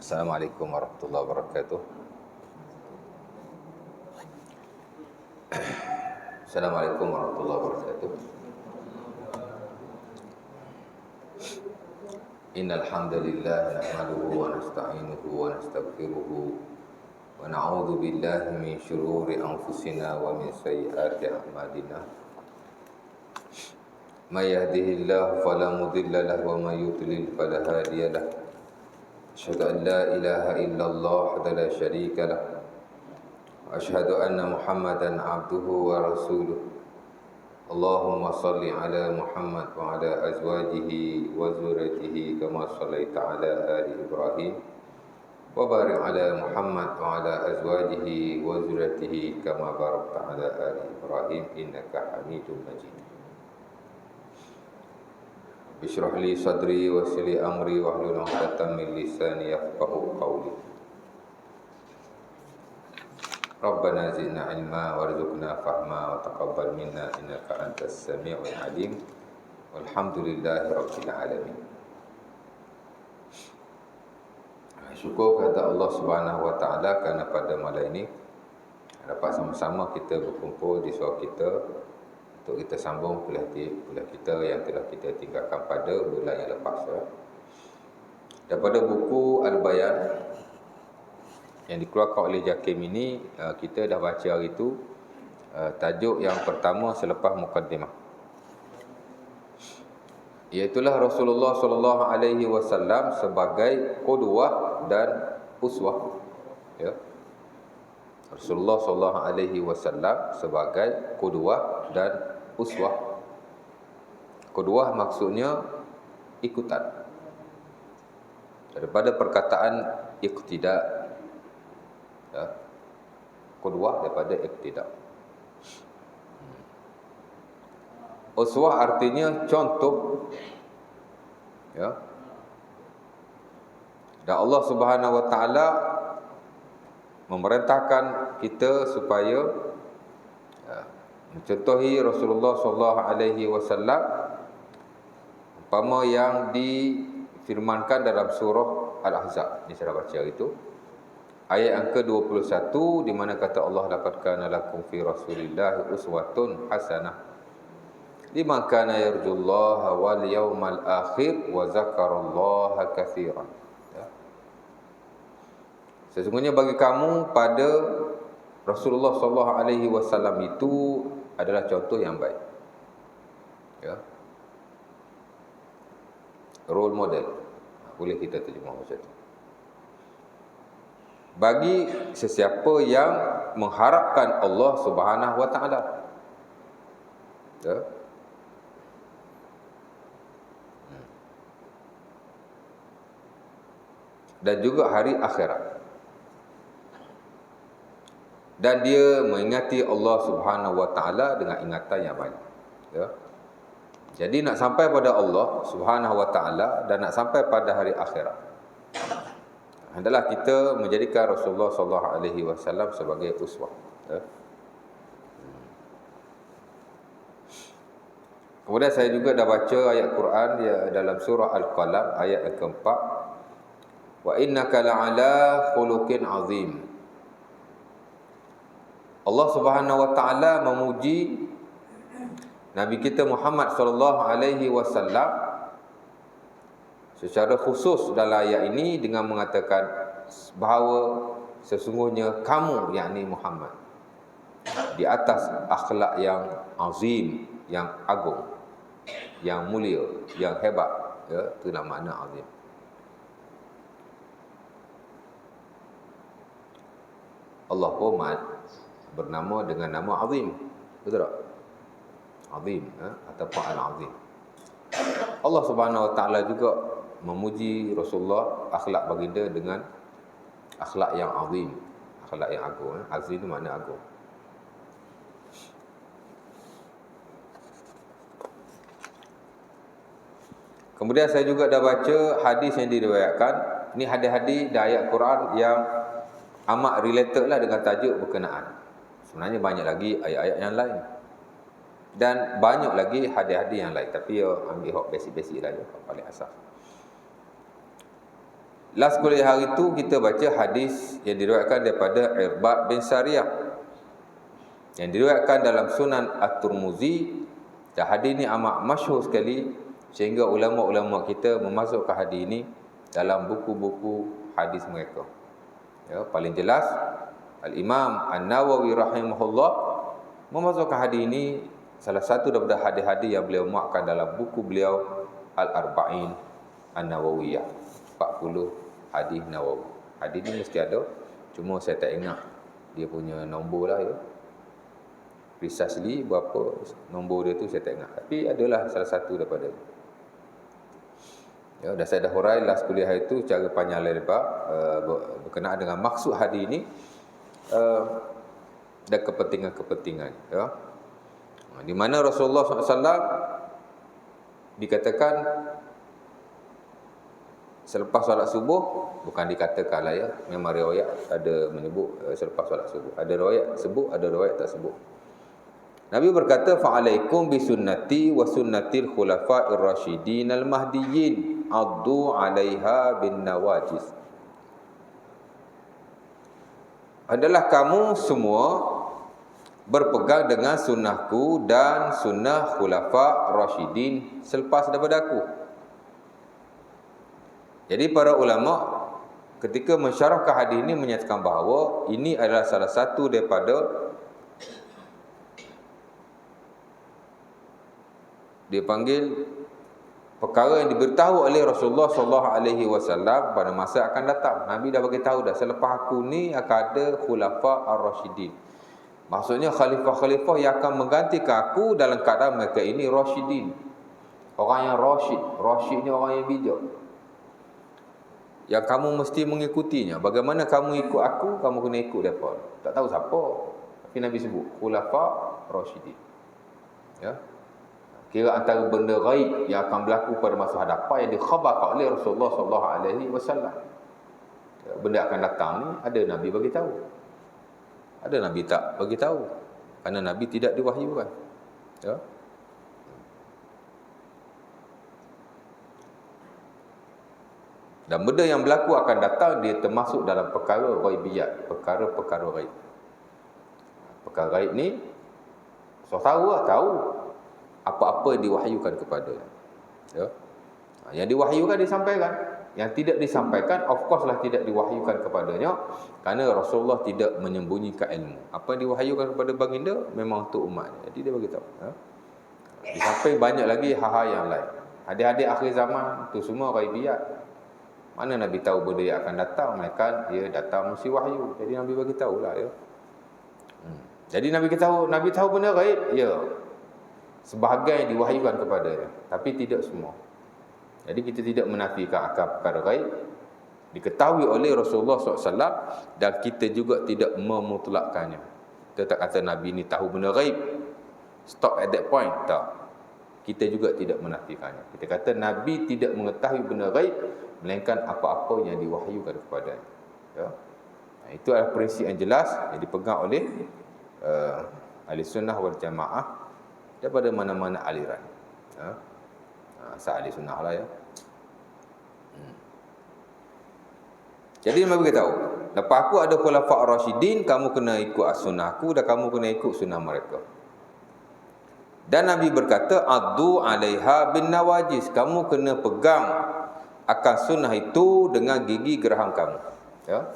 Assalamualaikum warahmatullahi wabarakatuh. Assalamualaikum warahmatullahi wabarakatuh. Innal hamdalillah nahmaduhu wa nasta'inuhu wa nastaghfiruhu wa na'udzu billahi min shururi anfusina wa min sayyiati a'malina. May yahdihillahu fala mudilla lahu wa may yudlil fala hadiya lahu. Asyhadu an la ilaha illallah wahdahu la syarika lah. Asyhadu anna Muhammadan abduhu wa rasuluh. Allahumma salli ala Muhammad wa ala azwajihi wa zurriyyatihi kama shallaita ala ali Ibrahim wa barik ala Muhammad wa ala azwajihi wa zurriyyatihi kama barakta ala ali Ibrahim innaka Hamidum Majid. Bishrah li sadri wa yassir li amri wahlul 'uqdatam min lisani yafqahu qawli. Rabbana zidna ilma warzuqna fahma wa taqabbal minna innaka antas sami'ul alim. Walhamdulillahi rabbil alamin. Syukur kepada Allah Subhanahu wa taala kerana pada malam ini dapat sama-sama kita berkumpul di surau kita untuk kita sambung kuliah kita yang telah kita tinggalkan pada bulan yang lepas daripada buku Al-Bayan yang dikeluarkan oleh Jakim ini. Kita dah baca hari itu tajuk yang pertama selepas mukaddimah, iaitulah Rasulullah sallallahu alaihi wasallam sebagai qudwah dan uswah, ya. Rasulullah sallallahu alaihi wasallam sebagai qudwah dan uswah. Qudwah maksudnya ikutan, daripada perkataan iqtida, ya. Qudwah daripada iqtida. Uswah artinya contoh, ya. Dan Allah Subhanahu wa taala memerintahkan kita supaya mencontohi Rasulullah sallallahu alaihi wasallam umpama yang difirmankan dalam surah Al-Ahzab. Ini saya baca itu ayat yang ke-21, di mana kata Allah, laqad kana lakum fi rasulillahi uswatun hasanah liman kana yarjullaha wal yawmal akhir wa zakarallaha katsiran. Sesungguhnya bagi kamu pada Rasulullah sallallahu alaihi wasallam itu adalah contoh yang baik, ya. Role model, boleh kita terjemah macam itu, bagi sesiapa yang mengharapkan Allah Subhanahu wa taala, ya. Dan juga hari akhirat, dan dia mengingati Allah Subhanahu wa taala dengan ingatan yang baik, ya. Jadi nak sampai pada Allah Subhanahu wa taala dan nak sampai pada hari akhirat, adalah kita menjadikan Rasulullah sallallahu alaihi wasallam sebagai uswah, ya. Kemudian saya juga dah baca ayat Quran dia dalam surah Al-Qalam ayat yang keempat, wa innaka la'ala khuluqin azim. Allah Subhanahu wa taala memuji Nabi kita Muhammad sallallahu alaihi wasallam secara khusus dalam ayat ini dengan mengatakan bahawa sesungguhnya kamu, yakni Muhammad, di atas akhlak yang azim, yang agung, yang mulia, yang hebat, ya, itulah makna azim. Allah pun bernama dengan nama azim, betul tak? Azim, ataupun al-azim. Allah Subhanahu wa taala juga memuji Rasulullah, akhlak baginda dengan akhlak yang azim, akhlak yang agung. Azim itu makna agung. Kemudian saya juga dah baca hadis yang diriwayatkan. Ini hadis-hadis dan ayat Quran yang amat related lah dengan tajuk berkenaan. Sebenarnya banyak lagi ayat-ayat yang lain dan banyak lagi hadis-hadis yang lain, tapi ambil hak basic-basic lah, paling asas. Last kuliah hari tu kita baca hadis yang diriwayatkan daripada Irbad bin Sariyah, yang diriwayatkan dalam Sunan At-Tirmizi. Dan hadis ni amat masyhur sekali sehingga ulama-ulama kita memasukkan hadis ini dalam buku-buku hadis mereka. Ya, paling jelas Al-Imam An-Nawawi rahimahullah memasukkan hadis ini salah satu daripada hadis-hadis yang beliau muatkan dalam buku beliau Al-Arba'in An-Nawawiyah, 40 hadis Nawawi. Hadis ni mesti ada, cuma saya tak ingat dia punya nombor lah ya. Precisely berapa nombor dia tu saya tak ingat, tapi adalah salah satu daripada ya. Dan saya dah hurai last kuliah itu secara panjang lebar berkenaan dengan maksud hadis ini dan kepentingan-kepentingan ya. Di mana Rasulullah SAW dikatakan selepas solat subuh, bukan dikatakan lah ya, memang riwayat ada menyebut selepas solat subuh. Ada riwayat sebut, ada riwayat tak sebut. Nabi berkata, fa'alaikum bisunnati wa sunnatil khulafa'ir rasyidin al-mahdiyyin addu 'alaiha bin nawajis. Adalah kamu semua berpegang dengan sunnahku dan sunnah khulafa' rasyidin selepas daripada aku. Jadi para ulama ketika mensyarahkan hadis ini menyatakan bahawa ini adalah salah satu daripada dia panggil perkara yang diberitahu oleh Rasulullah SAW pada masa akan datang. Nabi dah bagi tahu dah, selepas aku ni akan ada khulafa' ar-rasyidin. Maksudnya khalifah-khalifah yang akan menggantikan aku dalam keadaan mereka ini rasyidin. Orang yang rasyid. Rasyid ni orang yang bijak, yang kamu mesti mengikutinya. Bagaimana kamu ikut aku, kamu kena ikut mereka. Tak tahu siapa, tapi Nabi sebut khulafa' rasyidin ya. Kira antara benda ghaib yang akan berlaku pada masa hadapan yang dikhabarkan oleh Rasulullah SAW. Benda akan datang ni ada Nabi bagi tahu, ada Nabi tak bagi tahu, kerana Nabi tidak diwahyukan ya. Dan benda yang berlaku akan datang dia termasuk dalam perkara ghaibiyat, perkara-perkara ghaib. Perkara ghaib ni so tahu apa-apa yang diwahyukan kepadanya ya. Yang diwahyukan disampaikan, yang tidak disampaikan of course lah tidak diwahyukan kepadanya, kerana Rasulullah tidak menyembunyikan ilmu. Apa yang diwahyukan kepada baginda memang untuk umatnya, jadi dia beritahu ya. Disampaikan banyak lagi hal-hal yang lain. Hadis-hadis akhir zaman itu semua ghaibiyat. Mana Nabi tahu benda yang akan datang, melainkan dia datang mesti wahyu. Jadi Nabi bagi tahulah ya. Jadi Nabi tahu benda ghaib ya. Sebahagian yang diwahyukan kepadanya, tapi tidak semua. Jadi kita tidak menafikan akan perkara ghaib diketahui oleh Rasulullah SAW, dan kita juga tidak memutlakkannya. Kita tak kata Nabi ni tahu benda ghaib, stop at that point, tak. Kita juga tidak menafikannya. Kita kata Nabi tidak mengetahui benda ghaib, melainkan apa-apa yang diwahyukan kepadanya ya. Itu adalah prinsip yang jelas yang dipegang oleh ahli sunnah wal jamaah daripada mana-mana aliran ya. Asal ahli sunnah lah ya. Jadi Nabi beritahu, lepas aku ada khulafa' ar-rasyidin, kamu kena ikut sunnah aku dan kamu kena ikut sunnah mereka. Dan Nabi berkata, addu 'alaiha bin nawajis, kamu kena pegang akan sunnah itu dengan gigi geraham kamu ya.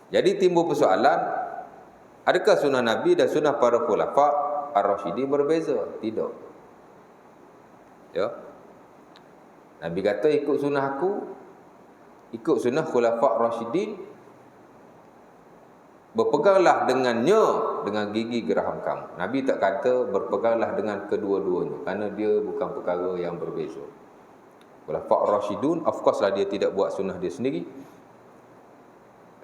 Jadi timbul persoalan, adakah sunnah Nabi dan sunnah para khulafa' ar-rasyidin berbeza? Tidak ya. Nabi kata ikut sunnah aku, ikut sunnah khulafa' ar-rasyidin, berpeganglah dengannya dengan gigi geraham kamu. Nabi tak kata berpeganglah dengan kedua-duanya, kerana dia bukan perkara yang berbeza. Khulafa' ar-rasyidun of course lah dia tidak buat sunnah dia sendiri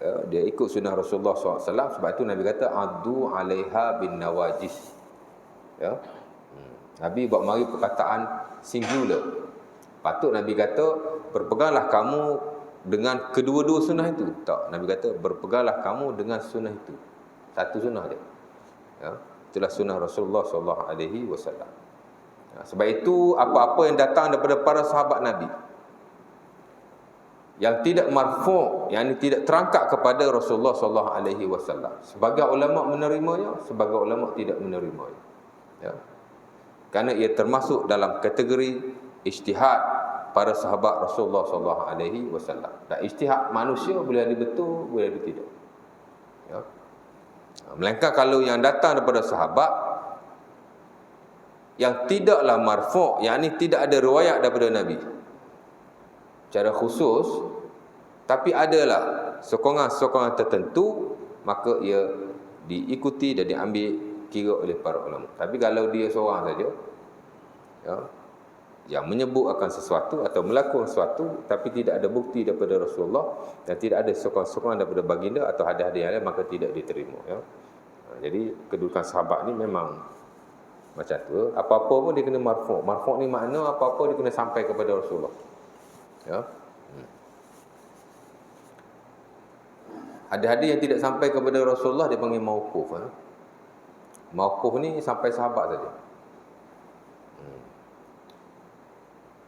ya, dia ikut sunnah Rasulullah SAW. Sebab itu Nabi kata addu 'alaiha bin nawajis ya. Nabi buat mari perkataan singular. Patut Nabi kata berpeganglah kamu dengan kedua-dua sunnah itu. Tak, Nabi kata berpeganglah kamu dengan sunnah itu. Satu sunnah dia ya. Itulah sunnah Rasulullah SAW. Sebab itu apa-apa yang datang daripada para sahabat Nabi, yang tidak marfu', yang tidak terangkat kepada Rasulullah sallallahu alaihi wasallam. Sebagai ulama menerimanya, sebagai ulama tidak menerimanya. Ya. Kerana ia termasuk dalam kategori ijtihad para sahabat Rasulullah sallallahu alaihi wasallam. Dan ijtihad manusia boleh ada betul, boleh ada tidak. Ya. Melainkan kalau yang datang daripada sahabat yang tidaklah marfu', yakni tidak ada riwayat daripada Nabi secara khusus, tapi adalah sokongan-sokongan tertentu, maka ia diikuti dan diambil kira oleh para ulama. Tapi kalau dia seorang saja, ya, yang menyebut akan sesuatu atau melakukan sesuatu tapi tidak ada bukti daripada Rasulullah dan tidak ada sokongan-sokongan daripada baginda atau hadis-hadis yang lain, maka tidak diterima. Ya. Jadi kedudukan sahabat ni memang macam tu. Apa-apa pun dia kena marfu'. Marfu' ni makna apa-apa dia kena sampai kepada Rasulullah. Ya. Hadis-hadis yang tidak sampai kepada Rasulullah dia panggil mauquf. Mauquf ni sampai sahabat saja.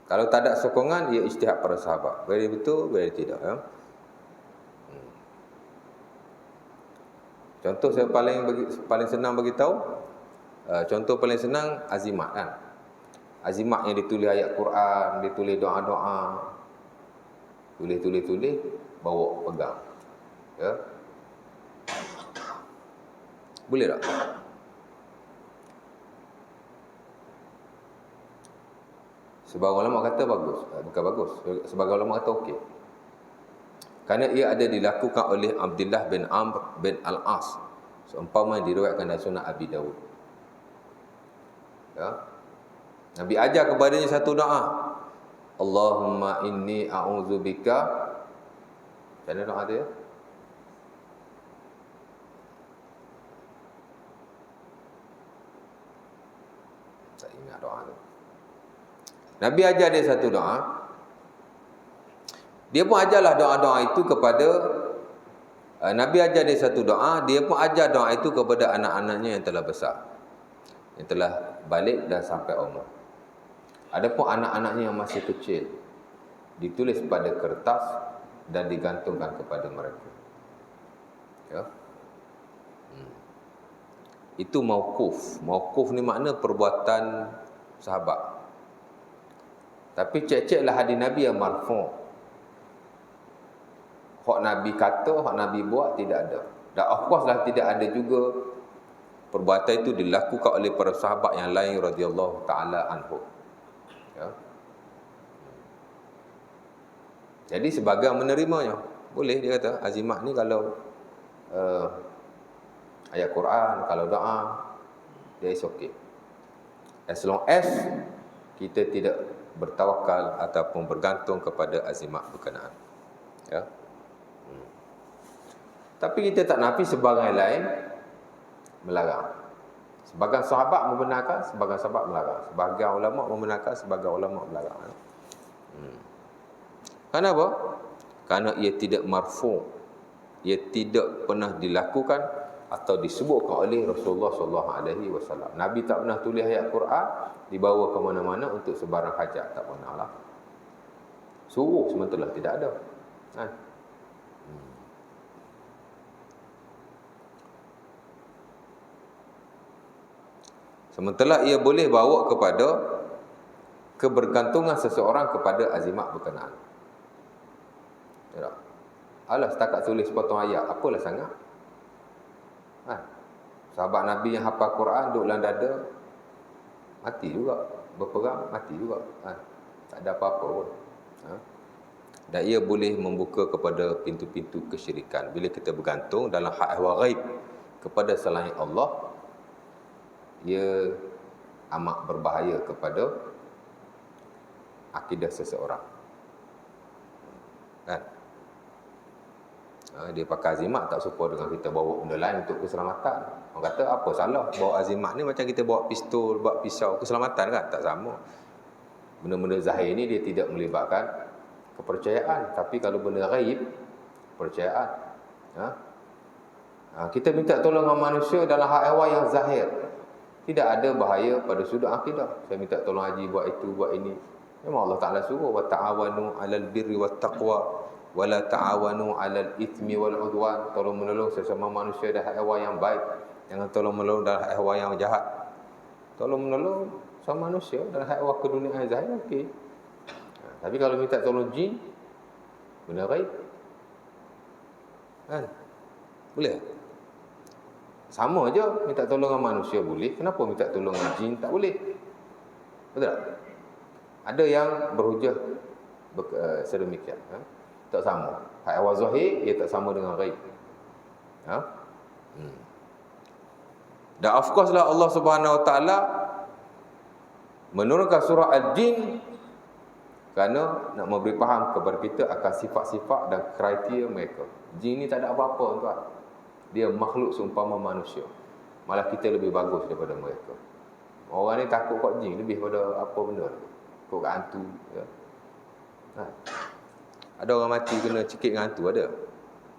Kalau tak ada sokongan, ia ijtihad para sahabat. Boleh betul, boleh tidak. Ya? Contoh saya paling senang bagi tahu. Contoh paling senang azimat kan. Azimat yang ditulis ayat Quran, ditulis doa-doa, tulis, bawa pegang. Ya. Boleh tak? Sebagai ulama kata bagus, bukan bagus. Sebagai ulama kata okey. Kerana ia ada dilakukan oleh Abdullah bin Amr bin Al-As. Seumpama diriwayatkan dalam Sunan Abi Dawud. Ya. Nabi ajar kepadanya satu doa. Allahumma inni a'udzubika. Macam mana doa dia? Tak ingat doa tu. Nabi ajar dia satu doa. Dia pun ajarlah doa-doa itu kepada Nabi ajar dia satu doa, dia pun ajar doa itu kepada anak-anaknya yang telah besar, yang telah balik dan sampai umur. Adapun anak-anaknya yang masih kecil, ditulis pada kertas dan digantungkan kepada mereka. Ya. Itu mauquf. Mauquf ni makna perbuatan sahabat. Tapi cek-ceklah hadis Nabi yang marfu'. Hak Nabi kata, hak Nabi buat tidak ada. Dan of course lah tidak ada juga perbuatan itu dilakukan oleh para sahabat yang lain radhiyallahu taala anhu. Ya. Jadi sebagian menerimanya. Boleh dia kata azimat ni kalau ayat Quran, kalau doa, dia is okay. As long as kita tidak bertawakal ataupun bergantung kepada azimat berkenaan. Ya. Tapi kita tak nafi sebagian lain melarang. Sebagian sahabat membenarkan, sebagian sahabat melarang. Sebagian ulama membenarkan, sebagian ulama melarang. Kenapa? Kerana ia tidak marfu'. Ia tidak pernah dilakukan atau disebutkan oleh Rasulullah sallallahu alaihi wasallam. Nabi tak pernah tulis ayat Quran dibawa ke mana-mana untuk sebarang hajat, tak pernah lah. Suruh sementara tidak ada. Kan? Sementara ia boleh bawa kepada kebergantungan seseorang kepada azimat berkenaan. Ya. Alah setakat tulis potong ayat, apalah sangat. Ha. Sahabat Nabi yang hafal Quran duduk dalam dada, mati juga. Berperang, mati juga. Ha. Tak ada apa-apa pun. Ha. Dan ia boleh membuka kepada pintu-pintu kesyirikan. Bila kita bergantung dalam hak ahwal ghaib kepada selain Allah, ia amat berbahaya kepada akidah seseorang. Kan? Dia pakai azimat tak serupa dengan kita bawa benda lain untuk keselamatan. Orang kata apa salah bawa azimat ni, macam kita bawa pistol, bawa pisau, keselamatan kan? Tak sama. Benda-benda zahir ni dia tidak melibatkan kepercayaan, tapi kalau benda ghaib, percayaan. Kita minta tolong dengan manusia dalam hak ehwal yang zahir. Tidak ada bahaya pada sudut akidah. Saya minta tolong haji buat itu, buat ini. Memang Allah Ta'ala suruh, wa ta'awanu 'alal birri wat taqwa wala ta'awanu 'alal itsmi wal 'udwan. Tolong menolong sesama manusia dan haiwan yang baik, jangan tolong menolong dan haiwan yang jahat. Tolong menolong sama manusia dan haiwan ke dunia zahir, okey. Tapi kalau minta tolong jin, benda gaib, kan? Boleh? Sama aja minta tolong dengan manusia boleh, kenapa minta tolong dengan jin tak boleh? Betul tak? Ada yang berhujah sedemikian, tak sama. Haiwan zahir ia tak sama dengan gaib. Dan of course lah Allah Subhanahu Wa Taala menurunkan surah Al-Jin kerana nak memberi faham kepada kita akan sifat-sifat dan kriteria mereka. Jin ni tak ada apa-apa, tuan. Dia makhluk seumpama manusia. Malah kita lebih bagus daripada mereka. Orang ni takut kat jin lebih pada apa benda. Takut kat hantu, ya. Ada orang mati kena cekik dengan hantu, ada?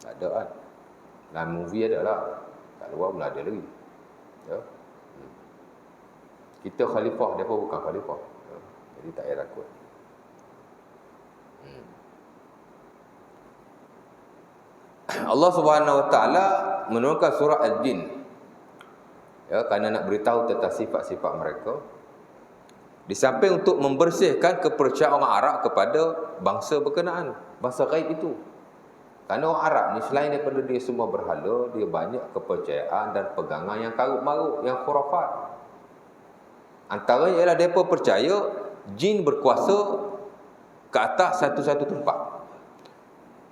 Tak ada kan? Dalam movie ada lah. Kat luar pun ada lagi. Ya. Kita khalifah, dia pun bukan khalifah. Ya. Jadi tak payah takut. Allah Subhanahu Wa Taala menurunkan surah Al-Jin, ya, kerana nak beritahu tentang sifat-sifat mereka. Di samping untuk membersihkan kepercayaan orang Arab kepada bangsa berkenaan, bangsa gaib itu. Kerana orang Arab ni selain daripada dia semua berhala, dia banyak kepercayaan dan pegangan yang karut-marut, yang khurafat. Antaranya ialah mereka percaya jin berkuasa ke atas satu-satu tempat.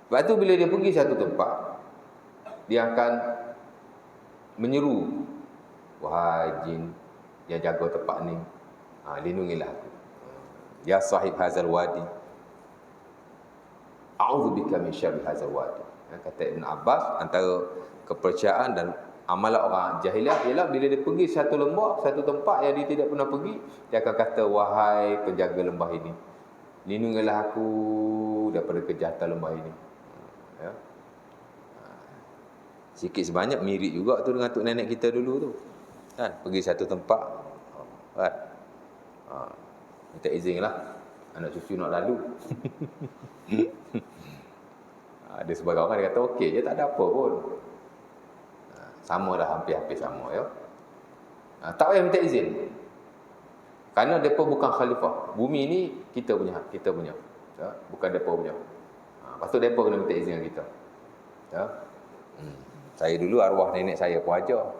Sebab tu bila dia pergi satu tempat, dia akan menyeru, wahai jin yang jaga tempat ni, lindungilah aku. Ya sahib hazal wadi, a'udzubika min syarri hazal wadi. Kata Ibn Abbas, antara kepercayaan dan amalan orang jahiliah ialah bila dia pergi satu lembah, satu tempat yang dia tidak pernah pergi, dia akan kata, wahai penjaga lembah ini, lindungilah aku daripada kejahatan lembah ini. Ya. Sikit sebanyak mirip juga tu dengan tok nenek kita dulu tu, kan? Pergi satu tempat, kan? Minta izin lah, anak cucu nak lalu. Ada sebagai orang dia kata okey je, tak ada apa pun. Sama dah, hampir-hampir sama, ya. Tak payah minta izin, kerana mereka bukan khalifah. Bumi ni kita punya, ya? Bukan mereka punya. Lepas tu mereka kena minta izin dengan kita, ya. Saya dulu arwah nenek saya pun ajar.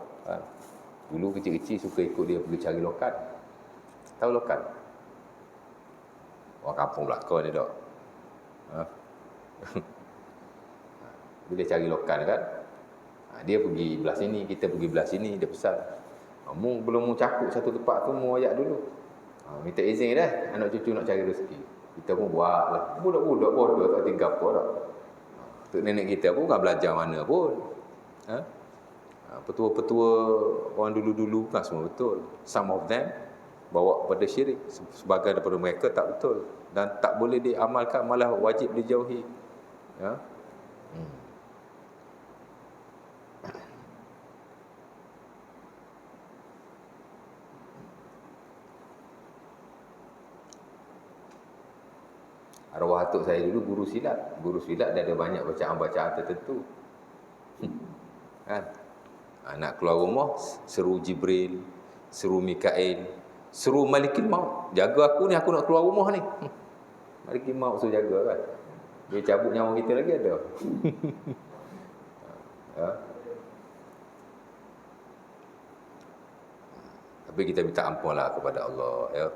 Dulu kecil-kecil suka ikut dia pergi cari lokan. Tahu lokan? Orang kampung belakang ni dok. Bila cari lokan kan, dia pergi belah sini, kita pergi belah sini, dia pesan, mu belum mu cakup satu tempat tu, mu ayak dulu. Minta izin dah, anak cucu nak cari rezeki. Kita pun buat lah. Budak-budak bodoh tak tinggal apa dah. Tok nenek kita pun bukan belajar mana pun. Petua-petua orang dulu-dulu kan semua betul. Some of them bawa pada syirik. Sebagian daripada mereka tak betul dan tak boleh diamalkan, malah wajib dijauhi, ya. Arwah atuk saya dulu guru silat. Guru silat dia ada banyak bacaan-bacaan tertentu. Kan? Nak keluar rumah, seru Jibril, seru Mikail, seru Malikil Maut, jaga aku ni, aku nak keluar rumah ni. Malikil Maut suruh jaga, kan. Dia cabut nyawa kita lagi ada. Ya. Tapi kita minta ampun lah kepada Allah, ya.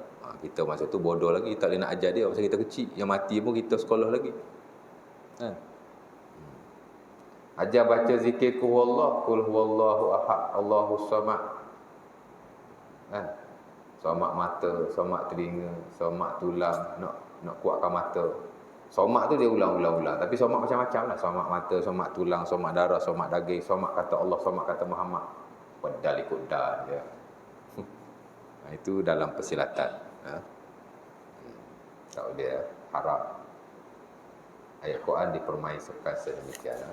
Kita masa tu bodoh lagi, tak boleh nak ajar dia masa kita kecil. Yang mati pun kita sekolah lagi, kan. Ajar baca zikir qul huwallahu ahad, Allahus samad. Kan? Somak mata, somak telinga, somak tulang, nak kuatkan mata. Somak tu dia ulang-ulang, tapi somak macam-macam lah. Somak mata, somak tulang, somak darah, somak daging, somak kata Allah, somak kata Muhammad. Pedal ikut dal, ya. Itu dalam persilatan, ya. Tak boleh harap ayat Quran dipermainkan sedemikian, ya.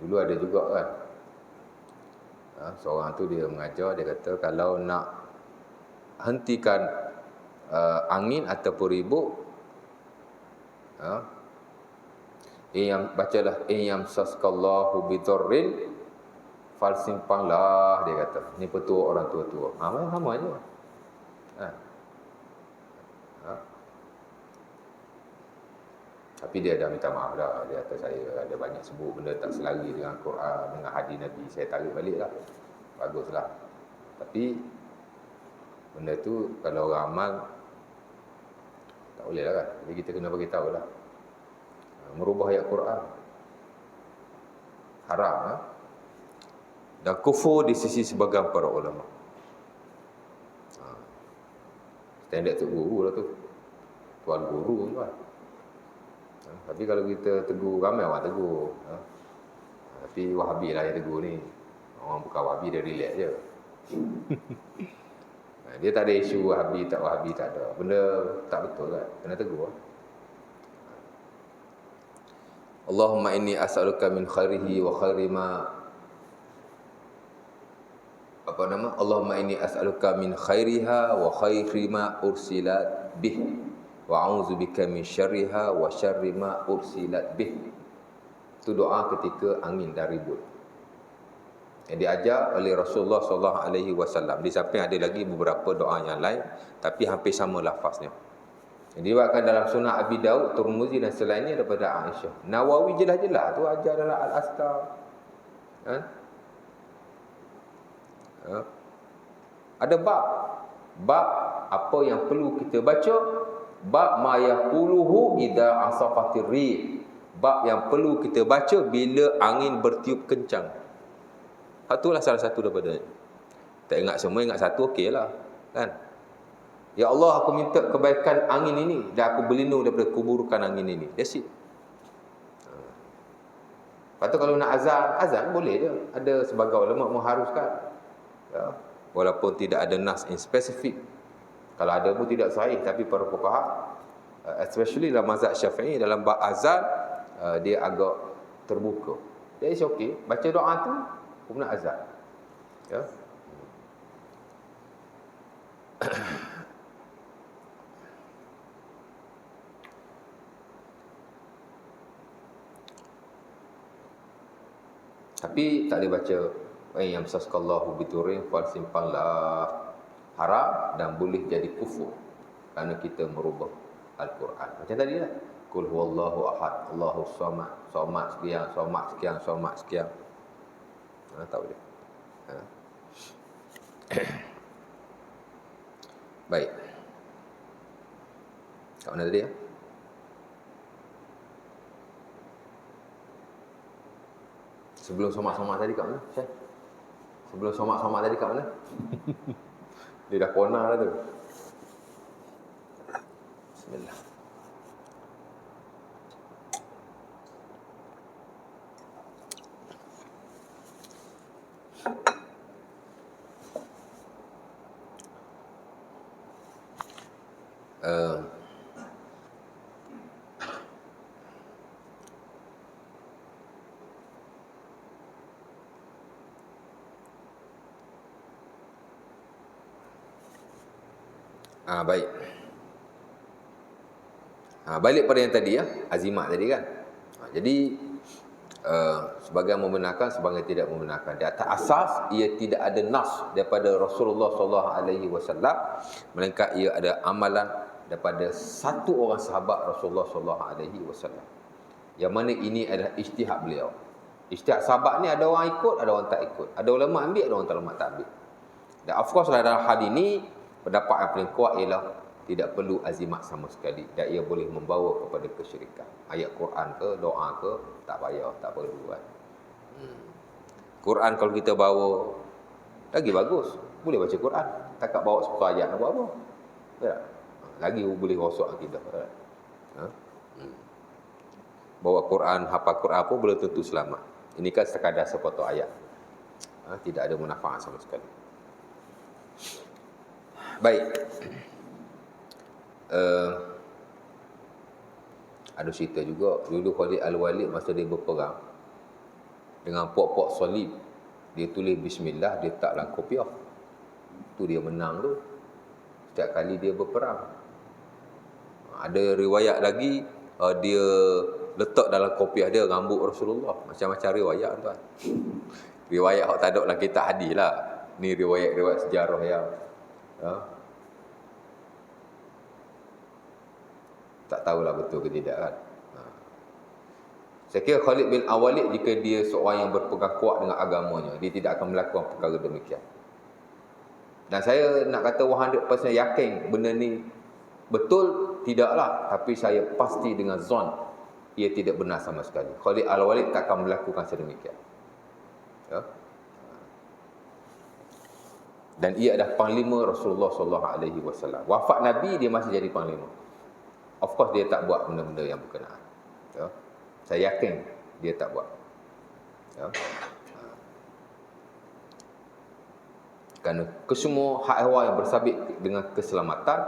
Dulu ada juga kan, seorang tu dia mengajar, dia kata kalau nak hentikan angin ataupun ribut, Ha? Bacalah in yamsaskallahu bidurrin fal simpanglah, dia kata. Ni petua orang tua-tua. Sama aja. Ha. Ha. Tapi dia dah minta maaf dah. Dia kata saya ada banyak sebut benda tak selari dengan Quran, dengan hadis Nabi. Saya tarik balik lah. Baguslah. Tapi benda tu kalau orang amal tak boleh lah kan. Jadi kita kena bagi tahu lah. Merubah ayat Quran haram. Ha? Dan kufur di sisi sebagian para ulama. Standard tu guru lah tu. Tuan guru tu kan. Tapi kalau kita tegur, ramai orang tegur. Tapi Wahabi lah yang tegur ni. Orang bukan Wahabi, dia relax je. Dia tak ada isu Wahabi tak ada. Benda tak betul kan. Kena tegur. Allahumma inni as'aluka min khairihi wa khairi ma Allahumma inni as'aluka min khairiha wa khairi ma ursilat bih wa a'udzubika min syarriha wa syarri ma ursilat bih. Itu doa ketika angin dah ribut, yang diajar oleh Rasulullah SAW. Di samping ada lagi beberapa doa yang lain, tapi hampir sama lafaznya. Yang diriwayatkan dalam Sunan Abi Daud, Tirmizi dan selainnya daripada Aisyah. Nawawi jelas-jelas tu ajar dalam Al-Azkar. Ada bab apa yang perlu kita baca, bab ma yaquluhu idza asafatir rih, bab yang perlu kita baca bila angin bertiup kencang. Itulah salah satu daripada. Tak ingat semua, ingat satu okeylah kan. Ya Allah, aku minta kebaikan angin ini dan aku berlindung daripada keburukan angin ini. That's it. Lepas tu kalau nak azan boleh je. Ada sebagai ulama mengharuskan. Ya. Walaupun tidak ada nas in spesifik. Kalau ada pun tidak sahih. Tapi para fuqaha, especially dalam mazhab Syafi'i, dalam bab azan, dia agak terbuka. That is okay. Baca doa tu, kemudian azan. Ya. Tapi tak boleh baca yang saskallahu biturin fal simpanglah, haram dan boleh jadi kufur kerana kita merubah Al-Quran. Macam tadi lah, qul huwallahu ahad, Allahu samad, samad sekian, samad sekian, samad sekian. Tak boleh. Baik. Kat mana tadi ya? Sebelum somak-somak tadi kat mana? Syekh? Sebelum somak-somak tadi kat mana? Dia dah kona dah tu. Bismillah. Baik. Balik pada yang tadi ya, azimat tadi kan. Jadi sebagian membenarkan, sebagian tidak membenarkan. Di atas asas ia tidak ada nas daripada Rasulullah SAW, melainkan ia ada amalan daripada satu orang sahabat Rasulullah SAW. Yang mana ini adalah ijtihad beliau. Ijtihad sahabat ni ada orang ikut, ada orang tak ikut. Ada ulama ambil, ada orang tak ambil. Dan of course dalam hal ini pendapat yang paling kuat ialah tidak perlu azimat sama sekali, dan ia boleh membawa kepada kesyirikan. Ayat Quran ke, doa ke, tak payah, tak perlu kan. Quran kalau kita bawa lagi bagus, boleh baca Quran. Takkan bawa 10 ayat nak buat apa? Ya. Lagi boleh rosak akidah. Bawa Quran, hafal Quran pun belum tentu selamat. Ini kan sekadar sepotong ayat. Tidak ada manfaat sama sekali. Baik. Ada cerita juga dulu Khalid Al-Walid masa dia berperang dengan pok-pok salib, dia tulis bismillah, dia tak dalam kopiah. Tu dia menang tu setiap kali dia berperang. Ada riwayat lagi dia letak dalam kopiah dia rambut Rasulullah. Macam-macam riwayat tuan. Riwayat hak tak ada dalam kitab hadis lah. Ni riwayat sejarah yang tak tahulah betul ke tidak kan. Saya kira Khalid bin Al-Walid, jika dia seorang yang berpegang kuat dengan agamanya, dia tidak akan melakukan perkara demikian. Dan saya nak kata 100% yakin benda ni betul, tidaklah. Tapi saya pasti dengan zon, ia tidak benar sama sekali. Khalid Al-Walid tak akan melakukan sedemikian. Ya? Dan ia adalah panglima Rasulullah SAW. Wafat Nabi, dia masih jadi panglima. Of course dia tak buat benda-benda yang berkenaan. Ya? Saya yakin dia tak buat. Ya? Kerana kesemua hak ehwal yang bersabit dengan keselamatan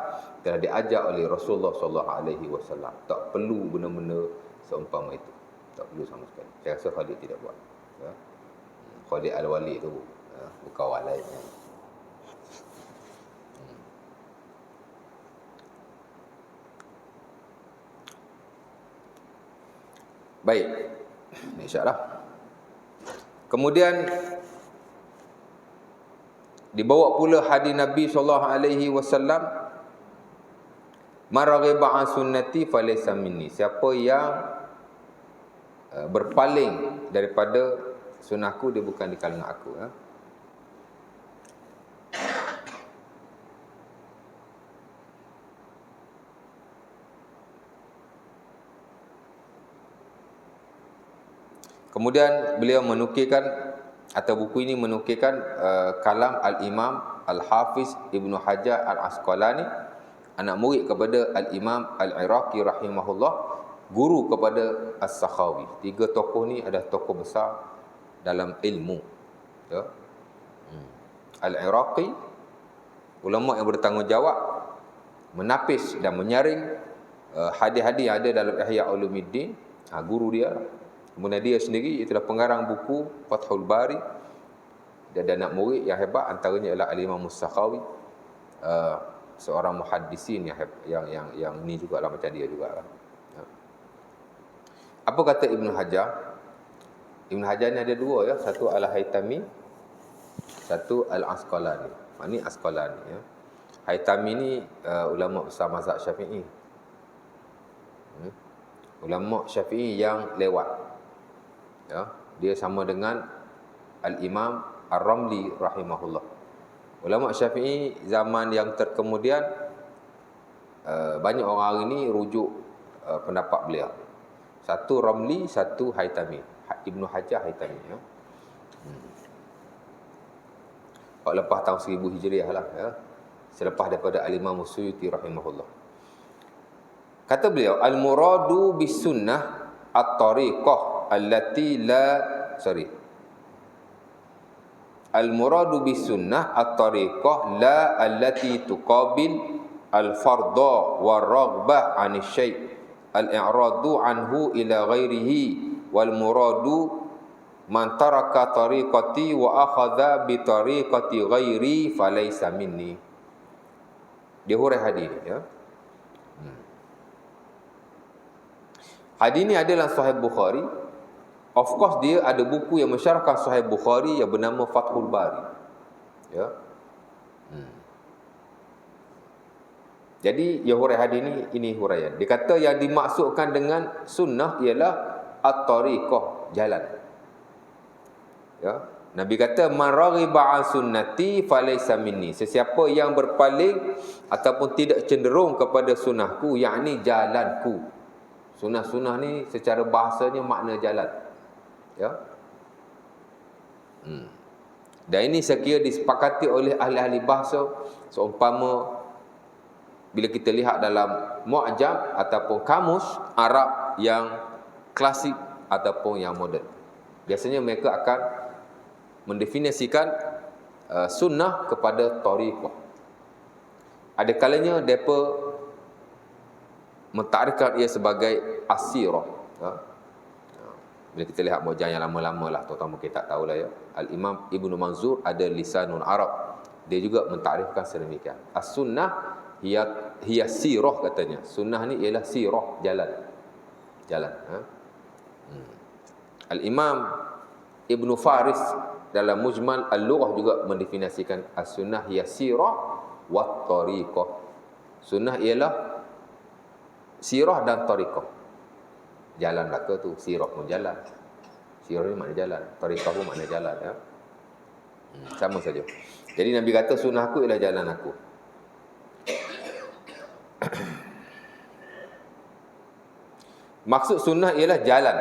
telah diajar oleh Rasulullah SAW. Tak perlu benda-benda seumpama itu. Tak perlu sama sekali. Saya rasa Khalid tidak buat. Ya? Khalid Al-Walid tu bukan orang lain. Baik, insya-Allah. Kemudian dibawa pula hadis Nabi SAW, "Man raghiba an sunnati falaysa minni." Siapa yang berpaling daripada sunnahku, dia bukan di kalangan aku. Kemudian beliau menukilkan, atau buku ini menukilkan kalam Al-Imam Al-Hafiz Ibnu Hajar Al-Asqalani, anak murid kepada Al-Imam Al-Iraqi rahimahullah, guru kepada As-Sakhawi. Tiga tokoh ni adalah tokoh besar dalam ilmu. Ya. Al-Iraqi, ulama yang bertanggungjawab menapis dan menyaring hadis-hadis yang ada dalam Ihya Ulumuddin. Guru dia. Kemudian dia sendiri itulah pengarang buku Fathul Bari. Dia ada anak murid yang hebat, antaranya ialah Al-Imam As-Sakhawi, seorang muhaddisin yang ni jugalah macam dia juga. Apa kata Ibn Hajar? Ibn Hajar ni ada dua ya, satu Al-Haytami, satu Al-Asqalani. Ini Asqalani ya. Haytami ni ulama besar mazhab Syafi'i. Ulama Syafi'i yang lewat. Ya, dia sama dengan Al-Imam Ar-Ramli rahimahullah. Ulama Syafi'i zaman yang terkemudian, banyak orang hari ini rujuk pendapat beliau. Satu Ramli, satu Haytami. Ibnu Hajar Haytami ya. Lepas tahun 1000 Hijriah lah ya. Selepas daripada Al-Imam Suyuti rahimahullah. Kata beliau, al-muradu bis sunnah at-tariqah allati al-muradu bis sunnah at-tariqah la allati tuqabil al-fardha war-raghbah 'ani syai' al-i'radu anhu ila ghairihi wal muradu man taraka tariqati wa akhadha bi tariqati ghairi falaysa minni. Dia huraian hadis ya. Hadis ni ada dalam Sahih Bukhari. Of course dia ada buku yang mensyarahkan Sahih Bukhari yang bernama Fathul Bari. Ya. Jadi yang huraian hadis ni, ini huraian. Dia kata yang dimaksudkan dengan sunnah ialah at-tariqah, jalan. Ya. Nabi kata man raghiba an sunnati falaysa minni. Sesiapa yang berpaling ataupun tidak cenderung kepada sunnahku, yakni jalanku. Sunnah-sunnah ni secara bahasanya makna jalan. Ya. Dan ini saya kira disepakati oleh ahli-ahli bahasa, seumpama bila kita lihat dalam mu'jam ataupun kamus Arab yang klasik ataupun yang moden. Biasanya mereka akan mendefinisikan sunnah kepada tariqah. Ada kalanya mereka mentakrifkan ia sebagai asirah. Ya. Bila kita lihat mu'jam yang lama-lama lah, terutama kita tak tahulah ya. Al-Imam Ibnu Manzur ada Lisanul Arab. Dia juga mentakrifkan sedemikian. As-sunnah hiya sirah katanya. Sunnah ni ialah sirah, jalan. Jalan. Al-Imam Ibn Faris dalam Mujmal Al-Lughah juga mendefinisikan as-sunnah hiya sirah wa tariqah. Sunnah ialah sirah dan tariqah. Jalan belaka tu, sirah pun jalan. Sirah ni makna jalan, tariqah pun makna jalan, ya. Sama saja. Jadi Nabi kata sunnah aku ialah jalan aku. Maksud sunnah ialah jalan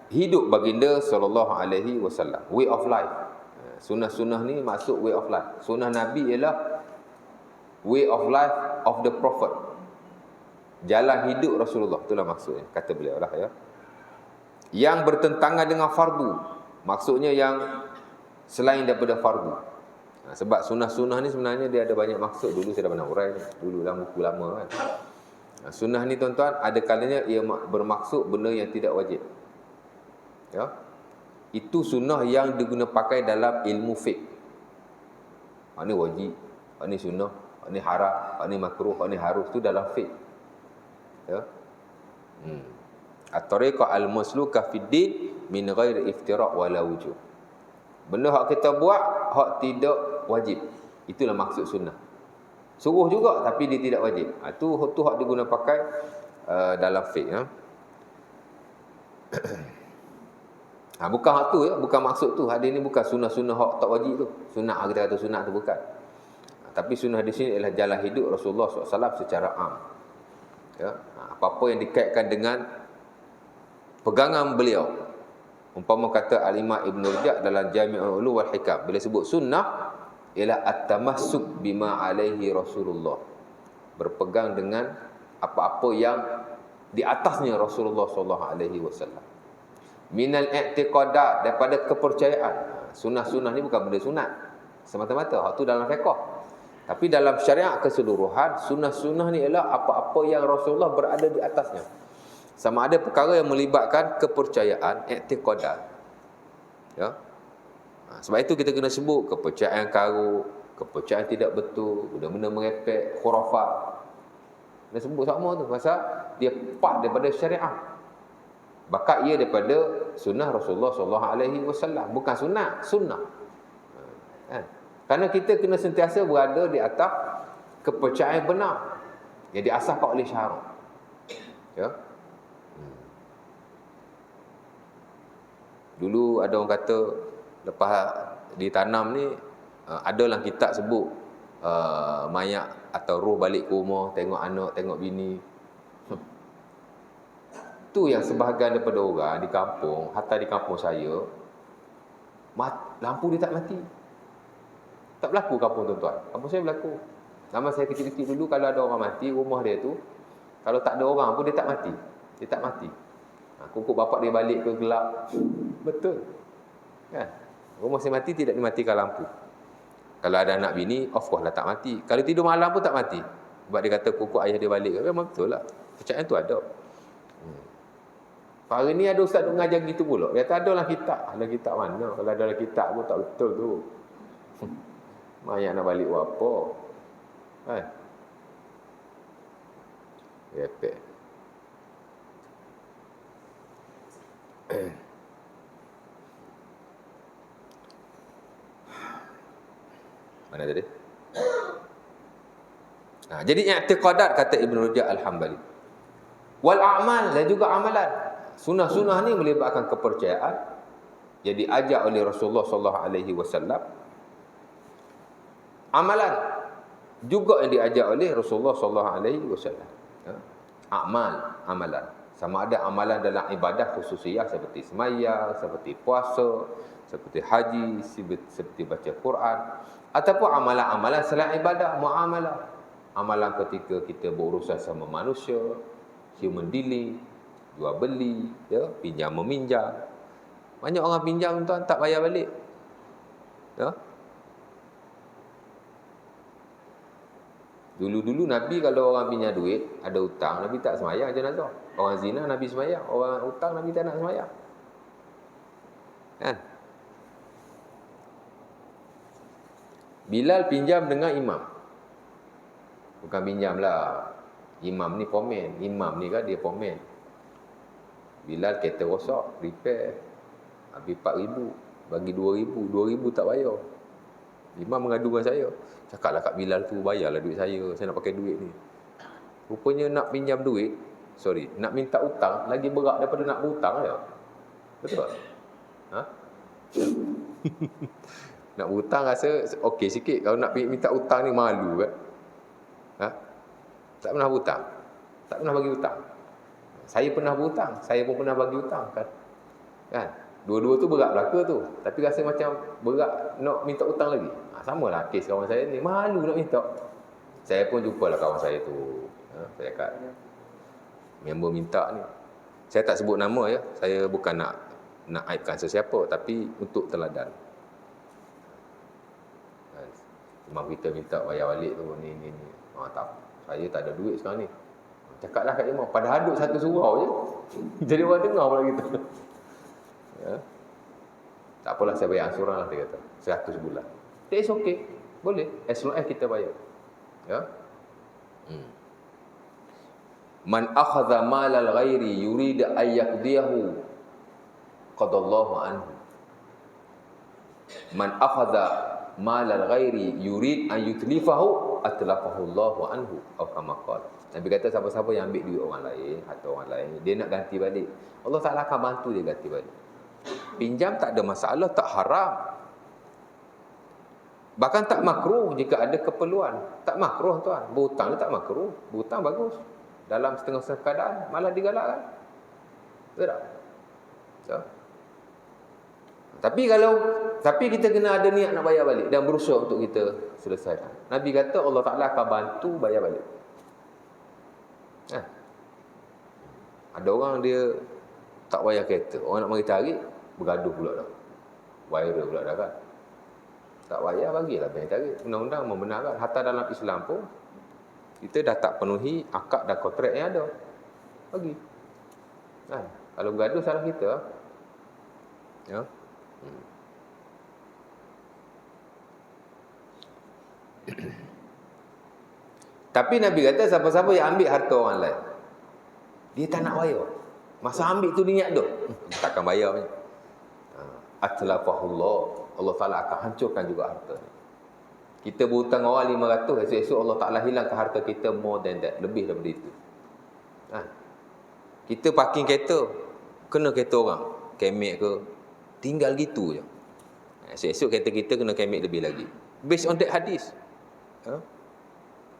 hidup baginda sallallahu alaihi wasallam, way of life. Sunnah-sunnah ni maksud way of life. Sunnah Nabi ialah way of life of the prophet. Jalan hidup Rasulullah, itulah maksudnya, kata beliau lah, ya. Yang bertentangan dengan fardu, maksudnya yang selain daripada fardu. Sebab sunnah-sunnah ni sebenarnya dia ada banyak maksud. Dulu saya dah pernah urai ni, dulu dalam buku lama kan. Sunnah ni tuan-tuan, ada kalanya ia bermaksud benda yang tidak wajib, ya. Itu sunnah yang diguna pakai dalam ilmu fiqh. Ini wajib, ini sunnah, ini haram, ini makruh, ini harus, itu dalam fiqh, ya. At-tariqah al-masluka fid din min ghairi iftira' wala wujub. Benda hak kita buat, hak tidak wajib. Itulah maksud sunnah. Suruh juga tapi dia tidak wajib. Itu hak diguna pakai dalam fiqh, ya. Bukan hak tu, ya, bukan maksud tu. Hadis ni bukan sunnah-sunnah hak tak wajib tu. Sunnah, kita kata sunnah tu bukan. Tapi sunnah di sini ialah jalan hidup Rasulullah SAW secara am, ya. Apa-apa yang dikaitkan dengan pegangan beliau. Umpama kata Al-Imam Ibn Rajab dalam Jami'ul Ulum wal Hikam, bila sebut sunnah ialah at-tamassuk bima alaihi Rasulullah, berpegang dengan apa-apa yang di atasnya Rasulullah sallallahu alaihi wasallam. Minal i'tiqadat, daripada kepercayaan. Sunnah-sunnah ni bukan benda sunat semata-mata, hak tu dalam fiqh. Tapi dalam syariat keseluruhan, sunnah-sunnah ni ialah apa-apa yang Rasulullah berada di atasnya. Sama ada perkara yang melibatkan kepercayaan, i'tiqadat, ya. Sebab itu kita kena sebut kepercayaan karut, kepercayaan tidak betul, benda-benda merepek, khurafat. Kena sebut sama tu pasal dia part daripada syariat. Bakat ia daripada sunnah Rasulullah sallallahu alaihi wasallam, bukan sunat, sunnah. Kerana kita kena sentiasa berada di atas kepercayaan benar yang diasaskan oleh syarak, ya. Dulu ada orang kata lepas ditanam ni, adalah kitab sebut mayat atau roh balik ke rumah, tengok anak, tengok bini. Itu yang sebahagian daripada orang di kampung, hatta di kampung saya, lampu dia tak mati. Tak berlaku kampung tuan-tuan. Kampung saya berlaku. Zaman saya kecil-kecil dulu, kalau ada orang mati, rumah dia tu, kalau tak ada orang pun dia tak mati. Dia tak mati. Kukuk bapak dia balik ke gelap. Betul, kan? Rumah saya mati tidak dimatikan lampu. Kalau ada anak bini, of course lah tak mati. Kalau tidur malam pun tak mati. Sebab dia kata kukuk ayah dia balik. Memang betul lah. Percayaan tu ada. Hari ni ada ustaz mengajar gitu pula. Dia kata adalah kitab. Ada kitab mana? Kalau ada kitab pun tak betul tu. Mayat nak balik buat apa? Kan? Repek. Mana tadi? Jadi i'tiqadat, kata Ibn Rajab Al-Hambali. Wal a'mal, dan juga amalan. Sunnah-sunnah ni melibatkan kepercayaan yang diajar oleh Rasulullah sallallahu alaihi wasallam. Amalan juga yang diajar oleh Rasulullah sallallahu alaihi wasallam. Amal, amalan. Sama ada amalan dalam ibadah khususiyah seperti sembahyang, seperti puasa, seperti haji, seperti baca Quran, ataupun amalan-amalan selain ibadah, muamalah. Amalan ketika kita berurusan sama manusia, human dealing, jual beli, ya, pinjam meminjam. Banyak orang pinjam tuan tak bayar balik. Ya. Dulu-dulu Nabi kalau orang pinjam duit, ada hutang, Nabi tak sembahyang jenazah. Orang zina Nabi sembahyang, orang hutang Nabi tak nak sembahyang. Kan? Bilal pinjam dengan imam. Bukan pinjam lah. Imam ni pomen. Imam ni kan dia pomen. Bilal kereta rosak, repair. Habis 4,000, bagi 2,000, 2,000 tak bayar. Imam mengadu dengan saya. Cakaplah kat Bilal tu, bayarlah duit saya nak pakai duit ni. Rupanya nak pinjam duit, nak minta hutang lagi berat daripada nak berhutang ya. Betul tak? Ha? Nak berhutang rasa okey sikit. Kalau nak minta hutang ni malu kan? Ha? Tak pernah berhutang. Tak pernah bagi hutang. Saya pernah berhutang, saya pun pernah bagi hutang kan. Kan? Dua-dua tu berat belaka tu. Tapi rasa macam berat nak minta hutang lagi. Samalah kes kawan saya ni, malu nak minta. Saya pun jumpalah kawan saya tu. Saya cakap, member minta ni. Saya tak sebut nama ya. Saya bukan nak aibkan sesiapa, tapi untuk teladan. Imam kita minta bayar balik tu ni. Tak. Saya tak ada duit sekarang ni. Cakaplah kat imam, padahal duduk satu surau je. Jadi orang dengar pula kita. Ya. Tak apalah, saya bayar ansuran lah, dia kata. 100 bulan. It's okay. Boleh. As long as kita bayar. Ya. Man akhadha malal ghairi yurid an yaqdiyahu qadallahu anhu. Man akhadha malal ghairi yurid an yutlifahu atlafahu Allahu anhu. Atau kama qala. Nabi kata siapa-siapa yang ambil duit orang lain atau orang lain, dia nak ganti balik, Allah Ta'ala akan bantu dia ganti balik. Pinjam tak ada masalah, tak haram. Bahkan tak makruh jika ada keperluan. Tak makruh tuan. Berhutang ni tak makruh. Berhutang bagus. Dalam setengah-setengah keadaan malah digalakkan. Betul tak? So. Tapi kita kena ada niat nak bayar balik dan berusaha untuk kita selesaikan. Nabi kata Allah Ta'ala akan bantu bayar balik. Ada orang dia tak bayar kereta, orang nak mari tarik, bergaduh pula dah. Viral pula dah kan. Tak bayar, bagilah bayar tarik. Undang-undang membenarkan. Hatta dalam Islam pun kita dah tak penuhi akad dan kontrak yang ada, bagi. Kalau bergaduh salah kita. Ya. Tapi Nabi kata siapa-siapa yang ambil harta orang lain, dia tak nak bayar. Masa ambil tu dia niat dah, takkan bayar ni. Atlafahullah, Allah Ta'ala akan hancurkan juga harta ni. Kita berhutang orang 500, esok-esok Allah Ta'ala hilangkan harta kita more than that, lebih daripada itu. Kita parking kereta, kena kereta orang, kemek ke, tinggal gitu je. Esok-esok kereta kita kena kemek lebih lagi. Based on that hadis.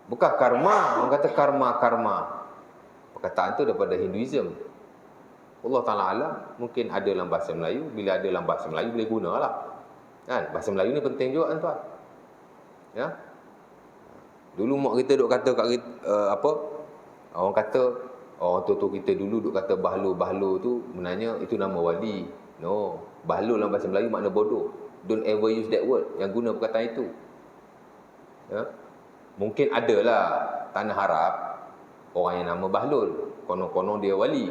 Bukan karma, orang kata karma. Perkataan tu daripada Hinduism. Allah Ta'ala alam, mungkin ada dalam bahasa Melayu. Bila ada dalam bahasa Melayu, boleh gunalah. Kan? Bahasa Melayu ni penting juga kan tuan. Ya? Dulu mak kita duk kata kat kita, orang kata, orang tua-tua kita dulu duk kata bahlu tu, sebenarnya itu nama wali. No, bahlu dalam bahasa Melayu makna bodoh. Don't ever use that word. Yang guna perkataan itu. Ya? Mungkin adalah tanah Arab orang yang nama Bahlul, konon-konon dia wali.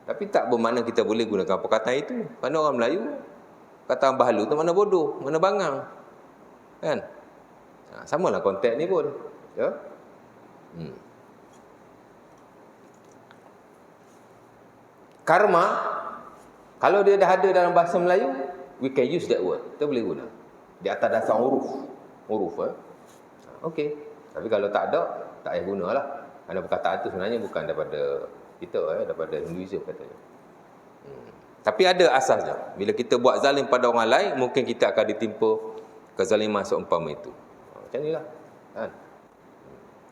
Tapi tak bermakna kita boleh gunakan perkataan itu. Kerana orang Melayu kata Bahlul tu mana bodoh, mana bangang. Kan? Samalah konteks ni pun. Ya? Karma, kalau dia dah ada dalam bahasa Melayu, we can use that word. Kita boleh guna. Di atas dasar huruf. Okey. Tapi kalau tak ada, tak payah gunalah. Kerana perkataan itu sebenarnya bukan daripada kita, daripada Hinduism katanya. Tapi ada asasnya. Bila kita buat zalim pada orang lain, mungkin kita akan ditimpa kezaliman seumpama itu. Macam inilah. Kan?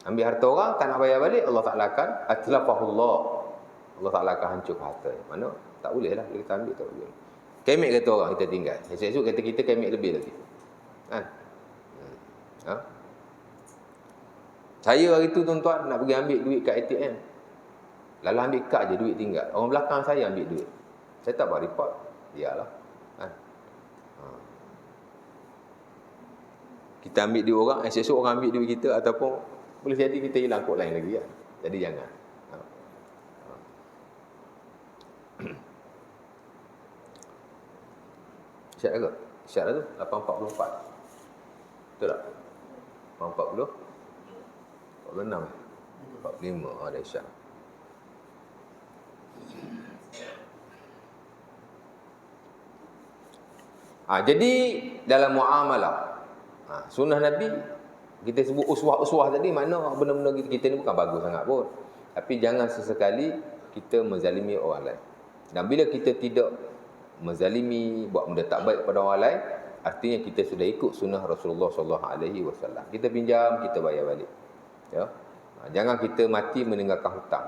Ambil harta orang, tak nak bayar balik, Allah Ta'ala akan atlafahullah. Allah Ta'ala akan hancur harta. Mana? Tak boleh lah. Bila kita ambil, tak boleh. Kemek kata orang, kita tinggal. Esok-esok kata kita kemek lebih lagi. Kan? Saya hari tu tuan-tuan nak pergi ambil duit kat ATM. Lalu ambil kad je, duit tinggal. Orang belakang saya ambil duit. Saya tak buat report. Biarlah. Kita ambil duit orang, esok-esok orang ambil duit kita, ataupun boleh jadi kita hilang kod lain lagi. Jadi jangan. Syarat ke? Syarat tu 8.44. Betul tak? 8.40 46 45 ada syarat. Jadi dalam muamalah, sunnah Nabi, kita sebut uswah-uswah tadi, mana benda-benda kita ni bukan bagus sangat pun. Tapi jangan sesekali kita menzalimi orang lain. Dan bila kita tidak menzalimi, buat benda tak baik pada orang lain, artinya kita sudah ikut sunnah Rasulullah SAW. Kita pinjam, kita bayar balik. Ya. Jangan kita mati meninggalkan hutang.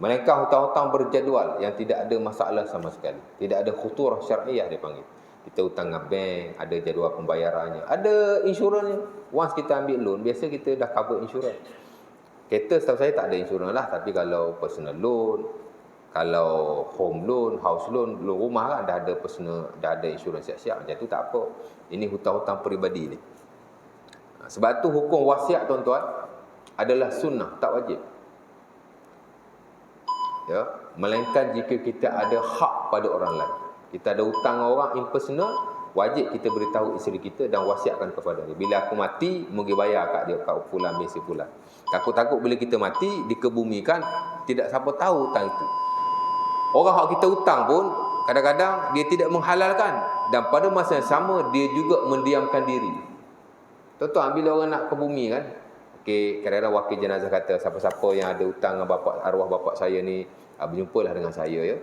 Melainkan hutang-hutang berjadual yang tidak ada masalah sama sekali. Tidak ada khuturah syar'iyah dia panggil. Kita hutang dengan bank, ada jadual pembayarannya, ada insurans. Once kita ambil loan, biasa kita dah cover insurans. Kereta setahu saya tak ada insurans lah, tapi kalau personal loan, kalau home loan, house loan, loan rumah kan dah ada personal, dah ada insurans siap-siap. Macam tu tak apa. Ini hutang-hutang peribadi ni. Sebab tu hukum wasiat tuan-tuan adalah sunnah, tak wajib. Ya, melainkan jika kita ada hak pada orang lain. Kita ada hutang orang impersonal, wajib kita beritahu isteri kita dan wasiatkan kepada dia. Bila aku mati, mungkin bayar kat dia, kat fulan bin si fulan. Takut-takut bila kita mati, dikebumikan, tidak siapa tahu hutang itu. Orang hak kita hutang pun, kadang-kadang dia tidak menghalalkan. Dan pada masa yang sama, dia juga mendiamkan diri. Tuan-tuan, bila orang nak ke bumi kan, kadang-kadang wakil jenazah kata, siapa-siapa yang ada hutang dengan arwah bapak saya ni, berjumpalah dengan saya ya.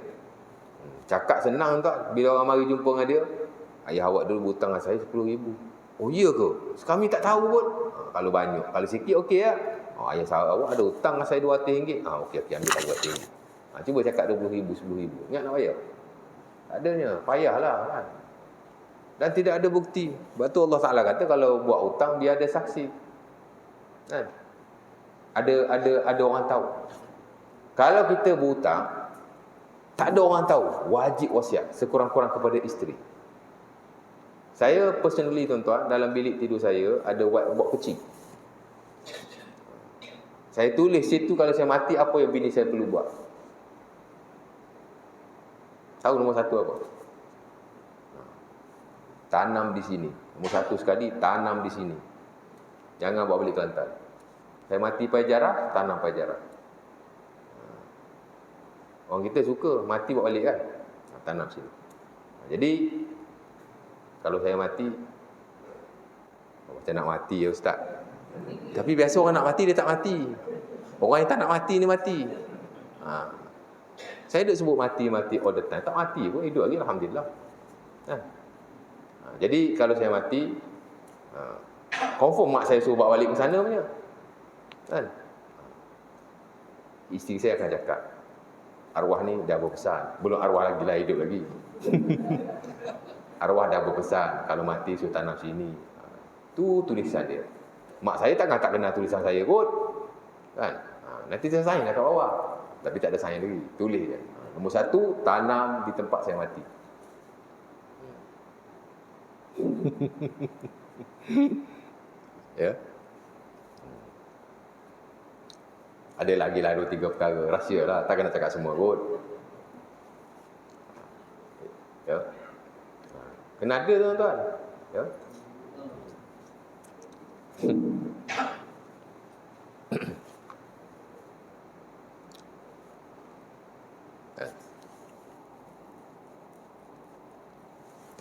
Cakap senang tak? Bila orang mari jumpa dengan dia, ayah awak dulu berhutang dengan saya 10,000. Oh iya ke? Kami tak tahu pun. Kalau banyak, kalau sikit okey lah. Ayah awak ada hutang dengan saya RM200. Okey, ambil RM200. Cuba cakap 20,000, 10,000. Ingat nak bayar? Tak adanya, payahlah kan. Dan tidak ada bukti. Sebab tu Allah Ta'ala kata kalau buat hutang dia ada saksi. Kan? Ada orang tahu. Kalau kita berhutang, tak ada orang tahu, wajib wasiat sekurang-kurang kepada isteri. Saya personally tuan-tuan, dalam bilik tidur saya ada whiteboard kecil. Saya tulis situ kalau saya mati apa yang bini saya perlu buat. Tahu nombor 1 apa? Tanam di sini. Nombor 1 sekali, tanam di sini. Jangan bawa balik Kelantan. Saya mati payah jarah, tanam payah jarah. Orang kita suka mati bawa balik kan, tanam sini. Jadi kalau saya mati, macam nak mati ya Ustaz. Tapi biasa orang nak mati dia tak mati. Orang yang tak nak mati ni mati. Saya duk sebut mati all the time. Tak mati pun, hidup lagi alhamdulillah. Jadi kalau saya mati, confirm mak saya suruh bawa balik ke sana punya. Kan? Isteri saya akan cakap, arwah ni dah berpesan. Belum arwah lagi lah, hidup lagi. Arwah dah berpesan, kalau mati suruh tanam sini. Tu tulisan dia. Mak saya tak kenal tulisan saya kot. Kan? Nanti saya sign kat bawah. Tapi tak ada sign lagi. Tulis je. Nombor 1, tanam di tempat saya mati. Ya. Ada lagi lah 2-3 perkara. Rahsia lah. Takkan nak cakap semua kot. Ya. Kena ada tuan-tuan. Ya.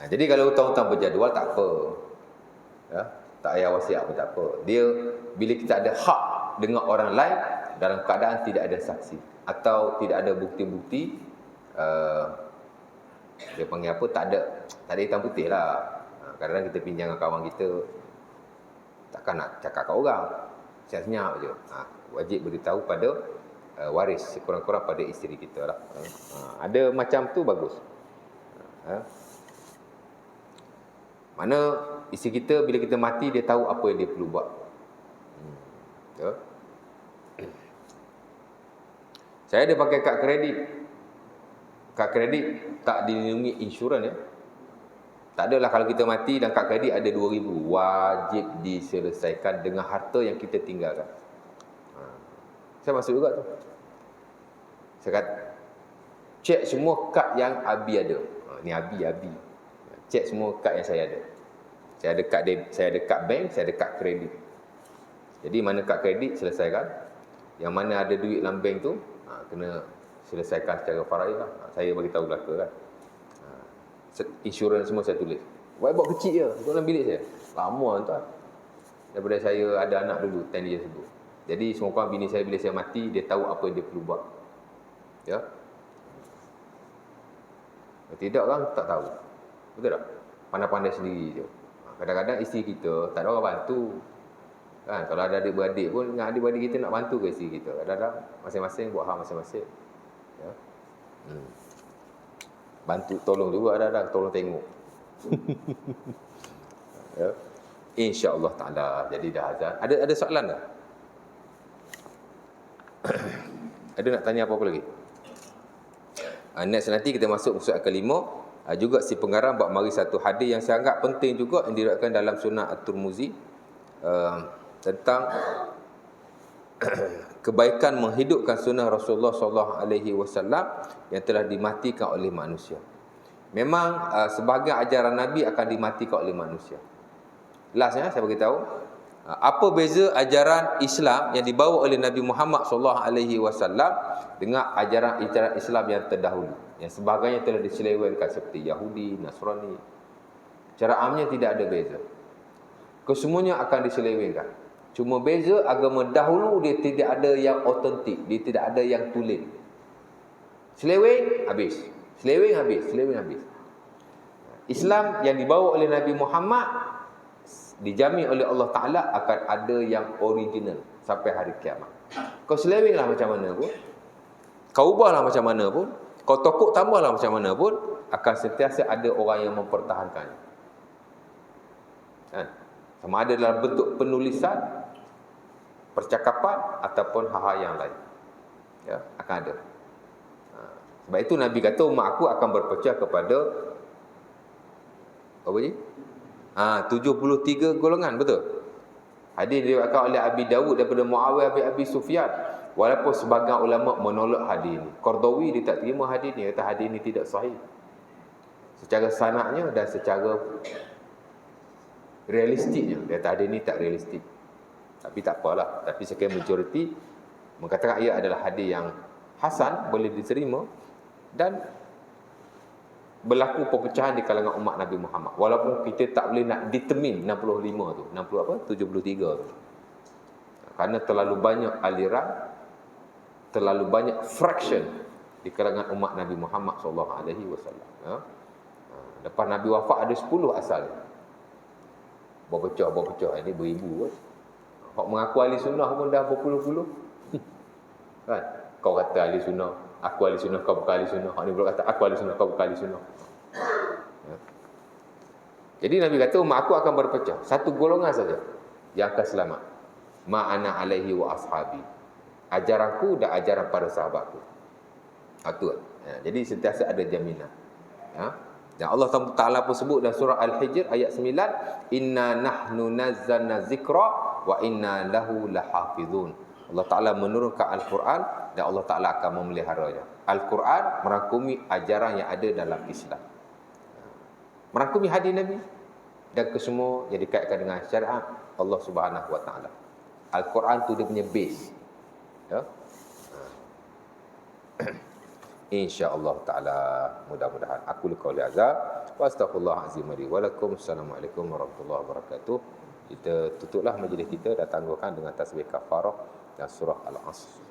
Jadi kalau hutang-hutang berjadual tak apa. Ya. Tak payah wasiat pun tak apa. Dia bila kita ada hak dengan orang lain dalam keadaan tidak ada saksi atau tidak ada bukti-bukti, dia panggil apa, tak ada hitam putih lah. Kadang-kadang kita pinjam dengan kawan kita, takkan nak cakap kat orang, senyap je. Wajib beritahu pada waris, sekurang-kurang pada isteri kita lah. Ada macam tu bagus. Mana isteri kita bila kita mati, dia tahu apa yang dia perlu buat. Ya. Saya ada pakai kad kredit. Kad kredit tak dilindungi insurans ya. Tak adalah kalau kita mati dan kad kredit ada 2,000, wajib diselesaikan dengan harta yang kita tinggalkan. Saya masuk juga tu. Saya kata, cek semua kad yang Abi ada. Ni Abi. Cek semua kad yang saya ada. Saya ada kad bank, saya ada kad kredit. Jadi mana kad kredit selesaikan. Yang mana ada duit dalam bank tu, kena selesaikan secara faraid lah. Saya bagi tahu belaka kan. Insurans semua saya tulis. Whiteboard kecil je, dalam bilik saya. Lama tuan. Daripada saya ada anak dulu, 10 years ago. Jadi semoga bini saya bila saya mati, dia tahu apa yang dia perlu buat. Ya. Tidak kan tak tahu. Betul tak? Pandai-pandai sendiri je. Kadang-kadang isteri kita tak ada orang bantu. Kan, kalau ada adik-beradik pun dengan adik-beradik kita nak bantu ke isteri kita. Kadang-kadang masing-masing buat hal masing-masing. Ya. Bantu tolong juga kadang-kadang, tolong tengok. Ya. InsyaAllah ta'ala. Jadi dah azan. Ada soalan tak? Ada nak tanya apa-apa lagi? Next nanti kita masuk soalan kelima. Juga si pengarang buat mari satu hadis yang saya anggap penting juga yang diriwayatkan dalam Sunan At-Tirmizi tentang kebaikan menghidupkan sunnah Rasulullah SAW yang telah dimatikan oleh manusia. Memang sebahagian ajaran Nabi akan dimatikan oleh manusia. Lastnya saya beritahu apa beza ajaran Islam yang dibawa oleh Nabi Muhammad SAW dengan ajaran Islam yang terdahulu, yang sebagainya telah diselewengkan seperti Yahudi, Nasrani. Cara amnya tidak ada beza. Kesemuanya akan diselewengkan. Cuma beza agama dahulu dia tidak ada yang otentik, dia tidak ada yang tulen. Seleweng habis. Seleweng habis, seleweng habis. Islam yang dibawa oleh Nabi Muhammad dijamin oleh Allah Ta'ala akan ada yang original sampai hari kiamat. Kau selewenglah macam mana pun, kau ubahlah macam mana pun, kau tokok tambahlah macam mana pun, akan sentiasa ada orang yang mempertahankannya. Sama ada dalam bentuk penulisan, percakapan ataupun hal-hal yang lain. Ya, akan ada. Sebab itu Nabi kata umat aku akan berpecah kepada apa ni? 73 golongan, betul? Hadis diriwayatkan oleh Abi Dawud daripada Muawiyah bin Abi Sufyan. Walaupun sebahagian ulama menolak hadis ini. Qardawi dia tak terima hadis ni, kata hadis ini tidak sahih. Secara sanadnya dan secara realistiknya, dia kata hadis ini tak realistik. Tapi tak apalah. Tapi sekian majoriti mengatakan ia adalah hadis yang hasan, boleh diterima dan berlaku perpecahan di kalangan umat Nabi Muhammad. Walaupun kita tak boleh nak determine 65 tu, 60 apa? 73 tu. Kerana terlalu banyak aliran, terlalu banyak fraction di kalangan umat Nabi Muhammad SAW. Ya. Lepas Nabi wafat ada 10 asal. Berpecah. Ini beribu kan. Hak mengaku ahli sunnah pun dah berpuluh-puluh. Kan? Kau kata ahli sunnah, aku ahli sunnah, kau bukan ahli sunnah. Hak ni pula kata aku ahli sunnah, kau bukan ahli sunnah. Ya. Jadi Nabi kata umat aku akan berpecah. Satu golongan saja yang akan selamat. Ma'ana alaihi wa ashabi. Ajaranku dan ajaran para sahabatku. Itu. Ya. Jadi sentiasa ada jaminan. Ya. Dan Allah Ta'ala pun sebut dalam surah Al-Hijr ayat 9, inna nahnu nazzalna zikra wa inna lahu lahafizun. Allah Ta'ala menurunkan Al-Quran dan Allah Ta'ala akan memeliharanya. Al-Quran merangkumi ajaran yang ada dalam Islam, merangkumi hadis Nabi dan kesemua yang dikaitkan dengan syariat Allah Subhanahu Wa Ta'ala. Al-Quran tu dia punya base. Ya. InsyaAllah ta'ala, mudah-mudahan aku qauli hadza wa astaghfirullah azim li wa lakum. Assalamualaikum warahmatullahi wabarakatuh. Kita tutuplah majlis kita dan tangguhkan dengan tasbih kafarah dan surah Al-Asr.